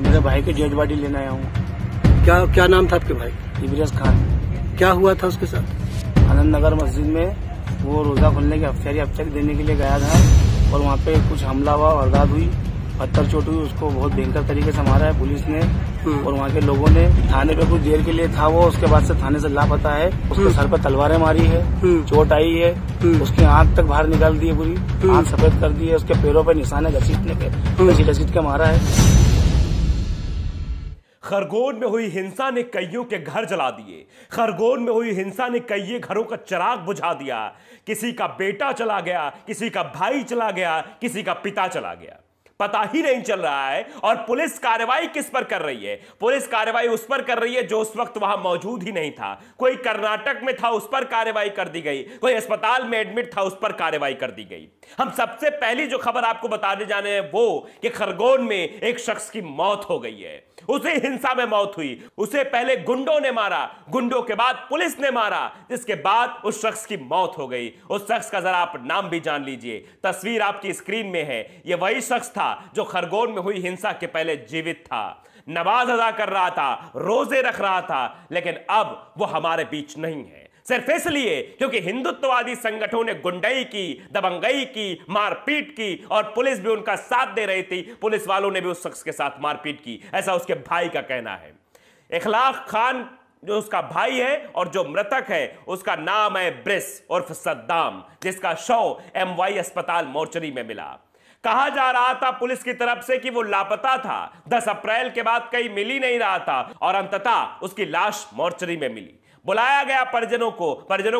मेरे भाई की डेड बॉडी लेने आया हूँ। क्या क्या नाम था आपके भाई? इब्राज खान। क्या हुआ था उसके साथ? आनंद नगर मस्जिद में वो रोजा खोलने की अफ्तारी देने के लिए गया था और वहाँ पे कुछ हमला हुआ, वारदात हुई, पत्थर चोट हुई, उसको बहुत भयंकर तरीके से मारा है पुलिस ने और वहाँ के लोगों ने। थाने पे कुछ देर के लिए था वो, उसके बाद से थाने से लापता है। उसके सर पर तलवारें मारी है, चोट आई है, उसकी आंख तक बाहर निकाल दी है, पूरी आंख सफेद कर दी है, उसके पैरों पे निशान है घसीट के मारा है। खरगोन में हुई हिंसा ने कईयों के घर जला दिए। खरगोन में हुई हिंसा ने कई घरों का चिराग बुझा दिया। किसी का बेटा चला गया, किसी का भाई चला गया, किसी का पिता चला गया, पता ही नहीं चल रहा है। और पुलिस कार्रवाई किस पर कर रही है? पुलिस कार्रवाई उस पर कर रही है जो उस वक्त वहां मौजूद ही नहीं था। कोई कर्नाटक में था, उस पर कार्रवाई कर दी गई। कोई अस्पताल में एडमिट था, उस पर कार्रवाई कर दी गई। हम सबसे पहली जो खबर आपको बताने जाने हैं वो कि खरगोन में एक शख्स की मौत हो गई है। उसे हिंसा में मौत हुई। उसे पहले गुंडों ने मारा, गुंडों के बाद पुलिस ने मारा, जिसके बाद उस शख्स की मौत हो गई। उस शख्स का जरा आप नाम भी जान लीजिए। तस्वीर आपकी स्क्रीन में है। यह वही शख्स था जो खरगोन में हुई हिंसा के पहले जीवित था, नमाज अदा कर रहा था, रोजे रख रहा था, लेकिन अब वो हमारे बीच नहीं है। सिर्फ इसलिए क्योंकि हिंदुत्ववादी संगठनों ने गुंडई की, दबंगई की, मारपीट की और पुलिस भी उनका साथ दे रही थी। पुलिस वालों ने भी उस शख्स के साथ मारपीट की, ऐसा उसके भाई का कहना है। इखलाक खान जो उसका भाई है और जो मृतक है उसका नाम है ब्रिस उर्फ सद्दाम, जिसका शव MY अस्पताल मोर्चरी में मिला। कहा जा रहा था पुलिस की तरफ से कि वो लापता था। 10 अप्रैल के बाद कहीं मिल ही नहीं रहा था और अंततः उसकी लाश मोर्चरी में मिली। बुलाया गया परिजनों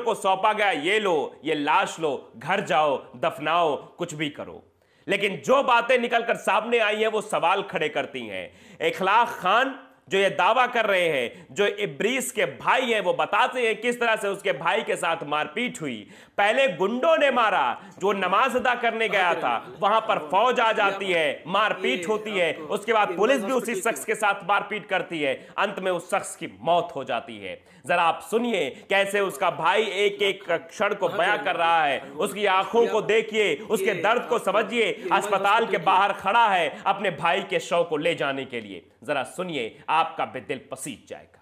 को सौंपा गया, ये लो, ये लाश लो, घर जाओ, दफनाओ, कुछ भी करो। लेकिन जो बातें निकलकर सामने आई हैं वो सवाल खड़े करती हैं। इखलाक खान जो ये दावा कर रहे हैं, जो इब्रीस के भाई हैं, वो बताते हैं किस तरह से उसके भाई के साथ मारपीट हुई। पहले गुंडों ने मारा, जो नमाज अदा करने गया था वहां पर फौज आ जाती है, मारपीट होती है, उसके बाद पुलिस भी उसी शख्स के साथ मारपीट करती है, अंत में उस शख्स की मौत हो जाती है। जरा आप सुनिए कैसे उसका भाई एक एक क्षण को बयां कर रहा है। उसकी आंखों को देखिए, उसके दर्द को समझिए। अस्पताल के बाहर खड़ा है अपने भाई के शव को ले जाने के लिए। जरा सुनिए, आपका भी दिल पसीज जाएगा।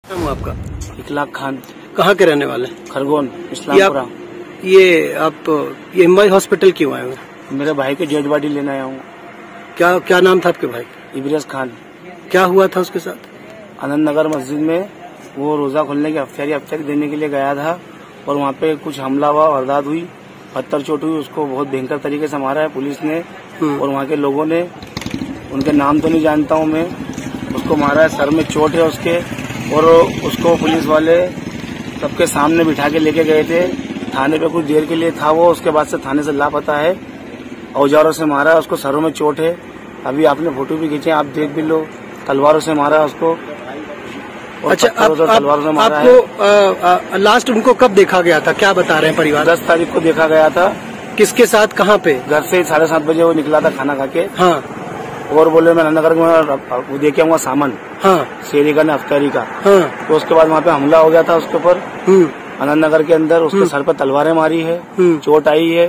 नाम आपका? इखलाक खान। कहाँ के रहने वाले? खरगोन, इस्लामपुरा। ये MY हॉस्पिटल क्यों आए हुए? मेरे भाई की डेड बॉडी लेने आया हूँ। क्या क्या नाम था आपके भाई? इब्राज खान। क्या हुआ था उसके साथ? आनंद नगर मस्जिद में वो रोजा खोलने की अफ्तारी देने के लिए गया था और वहाँ पे कुछ हमला हुआ, वारदात हुई, पत्थर चोट हुई, उसको बहुत भयंकर तरीके से मारा है पुलिस ने और वहाँ के लोगों ने। उनके नाम तो नहीं जानता हूँ मैं। उसको मारा है, सर में चोट है उसके, और उसको पुलिस वाले सबके सामने बिठा के लेके गए थे। थाने पे कुछ देर के लिए था वो, उसके बाद से थाने से लापता है। औजारों से मारा है उसको, सरों में चोट है। अभी आपने फोटो भी खींचे, आप देख भी लो। तलवारों से मारा है उसको। अच्छा, आपको लास्ट उनको कब देखा गया था? क्या बता रहे हैं परिवार? 10 तारीख को देखा गया था। किसके साथ? कहाँ पे? घर से 7:30 बजे वो निकला था खाना खा के। हाँ। और बोले मैं नगर में वो देखे आऊंगा सामान। हाँ। शेरी का, अफ्तारी का। हाँ। तो उसके बाद वहाँ पे हमला हो गया था उसके ऊपर। आनंद नगर के अंदर उसके सर पर तलवारें मारी है, चोट आई है,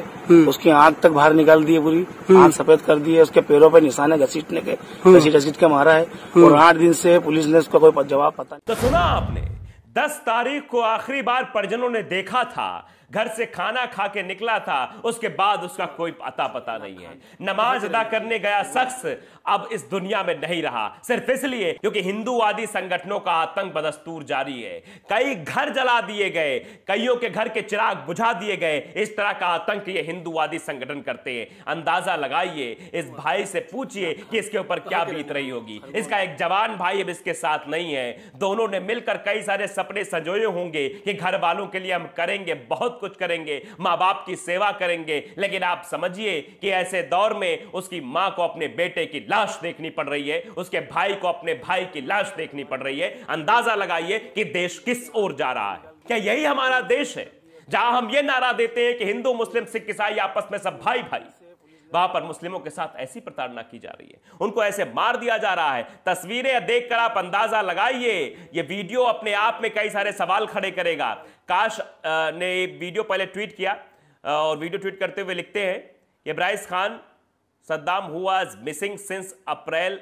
उसकी आंख तक बाहर निकाल दी है, पूरी आंख सफेद कर दी है, उसके पैरों पे निशान है घसीट के मारा है और 8 दिन से पुलिस ने उसका कोई जवाब पता नहीं। तो सुना आपने, 10 तारीख को आखिरी बार परिजनों ने देखा था, घर से खाना खा के निकला था, उसके बाद उसका कोई अता पता नहीं है। नमाज अदा करने गया शख्स अब इस दुनिया में नहीं रहा, सिर्फ इसलिए क्योंकि हिंदूवादी संगठनों का आतंक बदस्तूर जारी है। कई घर जला दिए गए, कईयों के घर के चिराग बुझा दिए गए। इस तरह का आतंक ये हिंदूवादी संगठन करते हैं। अंदाजा लगाइए, इस भाई से पूछिए कि इसके ऊपर क्या बीत रही होगी। इसका एक जवान भाई अब इसके साथ नहीं है। दोनों ने मिलकर कई सारे सपने संजोए होंगे कि घर वालों के लिए हम करेंगे, बहुत कुछ करेंगे, माँ बाप की सेवा करेंगे, लेकिन आप समझिए कि ऐसे दौर में उसकी माँ को अपने बेटे की लाश देखनी पड़ रही है, उसके भाई को अपने भाई की लाश देखनी पड़ रही है। अंदाजा लगाइए कि देश किस ओर जा रहा है। क्या यही हमारा देश है जहां हम ये नारा देते हैं कि हिंदू, मुस्लिम, सिख, ईसाई आपस में सब भाई भाई, वहां पर मुस्लिमों के साथ ऐसी प्रताड़ना की जा रही है, उनको ऐसे मार दिया जा रहा है। तस्वीरें देखकर आप अंदाजा लगाइए। ये वीडियो अपने आप में कई सारे सवाल खड़े करेगा। काश ने वीडियो पहले ट्वीट किया और वीडियो ट्वीट करते हुए लिखते हैं, Ibrahim Khan Saddam who was missing since April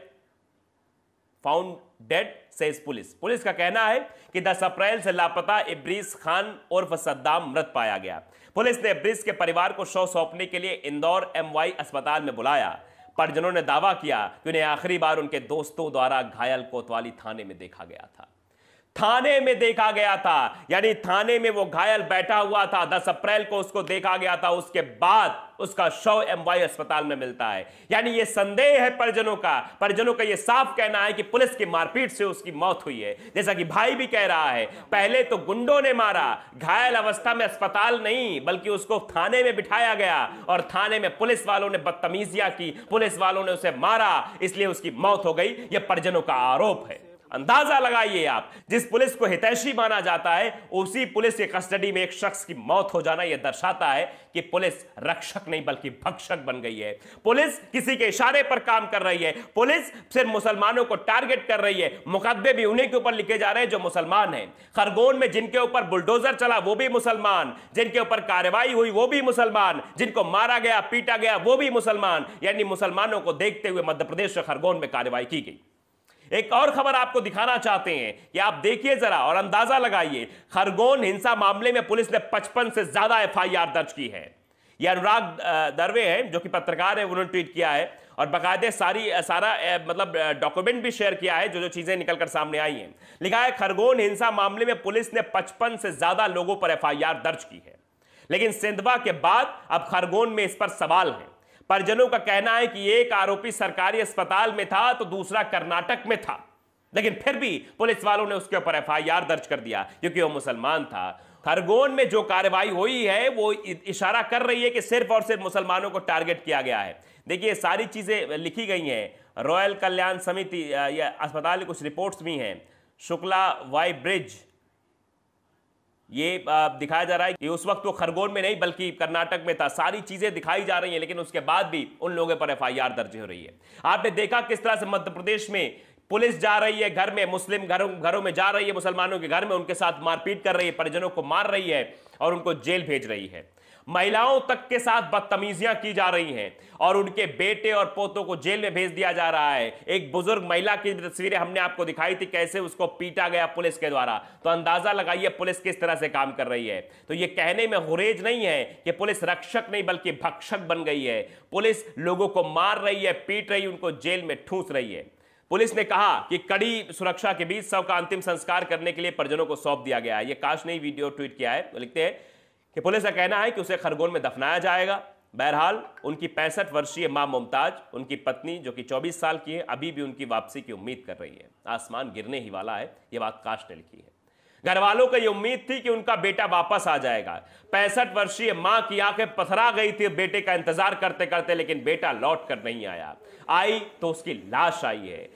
found dead says police. Police का कहना है कि 10 अप्रैल से लापता इब्रीस खान उर्फ सद्दाम मृत पाया गया। पुलिस ने इब्रीस के परिवार को शव सौंपने के लिए इंदौर MY अस्पताल में बुलाया। परिजनों ने दावा किया कि उन्हें आखिरी बार उनके दोस्तों द्वारा घायल कोतवाली थाने में देखा गया था। थाने में देखा गया था, यानी थाने में वो घायल बैठा हुआ था। 10 अप्रैल को उसको देखा गया था, उसके बाद उसका शव MY अस्पताल में मिलता है। यानी ये संदेह है परिजनों का ये साफ कहना है कि पुलिस की मारपीट से उसकी मौत हुई है। जैसा कि भाई भी कह रहा है, पहले तो गुंडों ने मारा, घायल अवस्था में अस्पताल नहीं बल्कि उसको थाने में बिठाया गया और थाने में पुलिस वालों ने बदतमीजियां की, पुलिस वालों ने उसे मारा, इसलिए उसकी मौत हो गई। यह परिजनों का आरोप है। अंदाजा लगाइए आप, जिस पुलिस को हितैषी माना जाता है उसी पुलिस के कस्टडी में एक शख्स की मौत हो जाना यह दर्शाता है कि पुलिस रक्षक नहीं बल्कि भक्षक बन गई है। पुलिस किसी के इशारे पर काम कर रही है। पुलिस सिर्फ मुसलमानों को टारगेट कर रही है। मुकदमे भी उन्हीं के ऊपर लिखे जा रहे हैं जो मुसलमान हैं। खरगोन में जिनके ऊपर बुलडोजर चला वो भी मुसलमान, जिनके ऊपर कार्रवाई हुई वो भी मुसलमान, जिनको मारा गया पीटा गया वो भी मुसलमान। यानी मुसलमानों को देखते हुए मध्य प्रदेश के खरगोन में कार्रवाई की गई। एक और खबर आपको दिखाना चाहते हैं कि आप देखिए जरा और अंदाजा लगाइए। खरगोन हिंसा मामले में पुलिस ने 55 से ज्यादा FIR दर्ज की है। यह अनुराग दरवे हैं जो कि पत्रकार है, उन्होंने ट्वीट किया है और बाकायदे सारा मतलब डॉक्यूमेंट भी शेयर किया है जो चीजें निकलकर सामने आई हैं। लिखा है खरगोन हिंसा मामले में पुलिस ने 55 से ज्यादा लोगों पर FIR दर्ज की है, लेकिन सिंधवा के बाद अब खरगोन में इस पर सवाल है। परिजनों का कहना है कि एक आरोपी सरकारी अस्पताल में था तो दूसरा कर्नाटक में था, लेकिन फिर भी पुलिस वालों ने उसके ऊपर FIR दर्ज कर दिया क्योंकि वो मुसलमान था। खरगोन में जो कार्रवाई हुई है वो इशारा कर रही है कि सिर्फ और सिर्फ मुसलमानों को टारगेट किया गया है। देखिए सारी चीजें लिखी गई हैं। रॉयल कल्याण समिति या अस्पताल की कुछ रिपोर्ट्स भी हैं। शुक्ला वाई ब्रिज ये दिखाया जा रहा है कि उस वक्त वो खरगोन में नहीं बल्कि कर्नाटक में था। सारी चीजें दिखाई जा रही हैं, लेकिन उसके बाद भी उन लोगों पर FIR दर्ज हो रही है। आपने देखा किस तरह से मध्य प्रदेश में पुलिस जा रही है घर में, मुस्लिम घरों में जा रही है, मुसलमानों के घर में उनके साथ मारपीट कर रही है, परिजनों को मार रही है और उनको जेल भेज रही है। महिलाओं तक के साथ बदतमीजियां की जा रही हैं और उनके बेटे और पोतों को जेल में भेज दिया जा रहा है। एक बुजुर्ग महिला की तस्वीरें हमने आपको दिखाई थी, कैसे उसको पीटा गया पुलिस के द्वारा। तो अंदाजा लगाइए पुलिस किस तरह से काम कर रही है। तो ये कहने में गुरेज नहीं है कि पुलिस रक्षक नहीं बल्कि भक्षक बन गई है। पुलिस लोगों को मार रही है, पीट रही है, उनको जेल में ठूस रही है। पुलिस ने कहा कि कड़ी सुरक्षा के बीच शव का अंतिम संस्कार करने के लिए परिजनों को सौंप दिया गया है। ये काश ने वीडियो ट्वीट किया है। लिखते हैं कि पुलिस का कहना है कि उसे खरगोन में दफनाया जाएगा। बहरहाल उनकी 65 वर्षीय मां मुमताज, उनकी पत्नी जो कि 24 साल की है, अभी भी उनकी वापसी की उम्मीद कर रही है। आसमान गिरने ही वाला है, यह बात काश ने लिखी है। घर वालों को यह उम्मीद थी कि उनका बेटा वापस आ जाएगा। 65 वर्षीय मां की आंखें पथरा गई थी बेटे का इंतजार करते करते, लेकिन बेटा लौट कर नहीं आया। आई तो उसकी लाश आई है।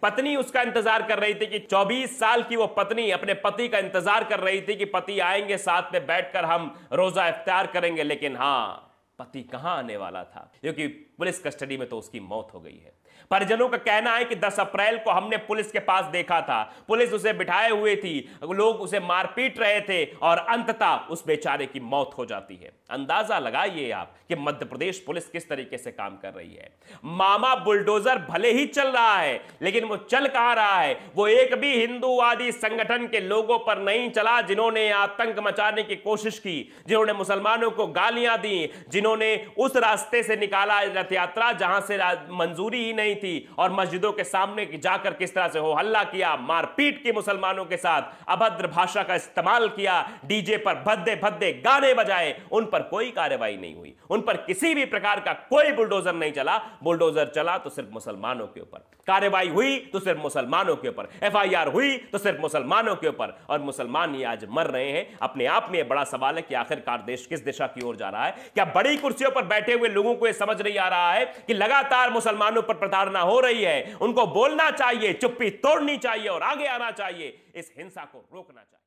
पत्नी उसका इंतजार कर रही थी कि 24 साल की वो पत्नी अपने पति का इंतजार कर रही थी कि पति आएंगे, साथ में बैठकर हम रोजा इफ्तार करेंगे, लेकिन हाँ पति कहां आने वाला था, क्योंकि पुलिस कस्टडी में तो उसकी मौत हो गई है। परिजनों का कहना है कि 10 अप्रैल को हमने पुलिस के पास देखा था, पुलिस उसे बिठाए हुए थी, लोग उसे मारपीट रहे थे और अंततः उस बेचारे की मौत हो जाती है। अंदाजा लगाइए आप कि मध्य प्रदेश पुलिस किस तरीके से काम कर रही है। मामा बुलडोजर भले ही चल रहा है, लेकिन वो चल कहां रहा है? वो एक भी हिंदूवादी संगठन के लोगों पर नहीं चला जिन्होंने आतंक मचाने की कोशिश की, जिन्होंने मुसलमानों को गालियां दी, जिन्होंने उस रास्ते से निकाला रथ यात्रा जहां से मंजूरी ही नहीं थी और मस्जिदों के सामने जाकर किस तरह से हो हल्ला किया, मारपीट की मुसलमानों के साथ, अभद्र भाषा का इस्तेमाल किया, डीजे पर भद्दे भद्दे गाने बजाए, उन पर कोई कार्रवाई नहीं हुई। उन पर किसी भी प्रकार का कोई बुलडोजर नहीं चला। बुलडोजर चला तो सिर्फ मुसलमानों के ऊपर, कार्रवाई हुई तो सिर्फ मुसलमानों के ऊपर, FIR हुई तो सिर्फ मुसलमानों के ऊपर, और मुसलमान ही आज मर रहे हैं। अपने आप में बड़ा सवाल है कि आखिरकार देश किस दिशा की ओर जा रहा है। क्या बड़ी कुर्सियों पर बैठे हुए लोगों को यह समझ नहीं आ रहा है कि लगातार मुसलमानों पर प्रताड़ना हो रही है? उनको बोलना चाहिए, चुप्पी तोड़नी चाहिए और आगे आना चाहिए, इस हिंसा को रोकना चाहिए।